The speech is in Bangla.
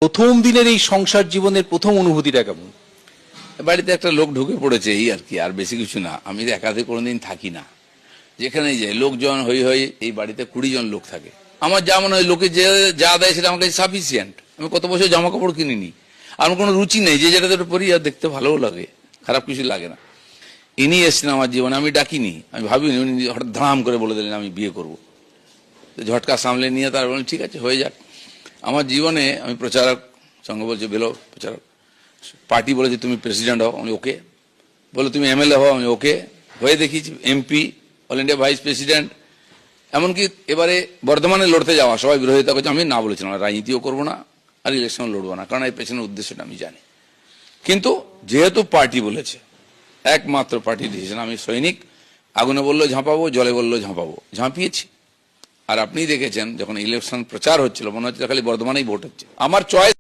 প্রথম দিনের এই সংসার জীবনের প্রথম অনুভূতিটা কেমন? বাড়িতে একটা লোক ঢুকে পড়েছে এই আর কি, আর বেশি কিছু না। আমি একাতে কোনোদিন থাকি না, যেখানেই যাই লোকজন হই হই। এই বাড়িতে 20 জন লোক থাকে। আমার যা মনে হয় লোকে যে যা দেয় সেটা আমার কাছে সাফিসিয়েন্ট। আমি কত বছর জামা কাপড় কিনিনি, আমার কোনো রুচি নেই, যে যেটা যেটা পরি আর দেখতে ভালোও লাগে, খারাপ কিছু লাগে না। ইনি এসছেন আমার জীবনে, আমি ডাকিনি, আমি ভাবিনি। উনি হঠাৎ ধাম করে বলে দিলেন আমি বিয়ে করবো। ঝটকা সামলে নিয়ে তার বললেন ঠিক আছে হয়ে যাক। আমার জীবনে আমি প্রচারক, সঙ্গ বলছে বেলো প্রচারক, পার্টি বলেছে তুমি প্রেসিডেন্ট হও, আমি ওকে। বলে তুমি এমএলএ হও, আমি ওকে। হয়ে দেখিয়েছি MP, all India vice president. এমনকি এবারে বর্ধমানে লড়তে যাওয়া, সবাই বিরোধিতা করছে, আমি না বলেছিলাম রাজনীতিও করবো না আর ইলেকশন লড়বো না, কারণ এই পেছনের উদ্দেশ্যটা আমি জানি। কিন্তু যেহেতু পার্টি বলেছে, একমাত্র পার্টি ডিসিশন, আমি সৈনিক। আগুনে বললো ঝাঁপাবো, জলে বললো ঝাঁপাবো, ঝাঁপিয়েছি। আর আপনি দেখেছেন যখন ইলেকশন প্রচার হচ্ছিল, মনে হচ্ছে খালি বর্ধমানেই ভোট হচ্ছে। আমার চয়েস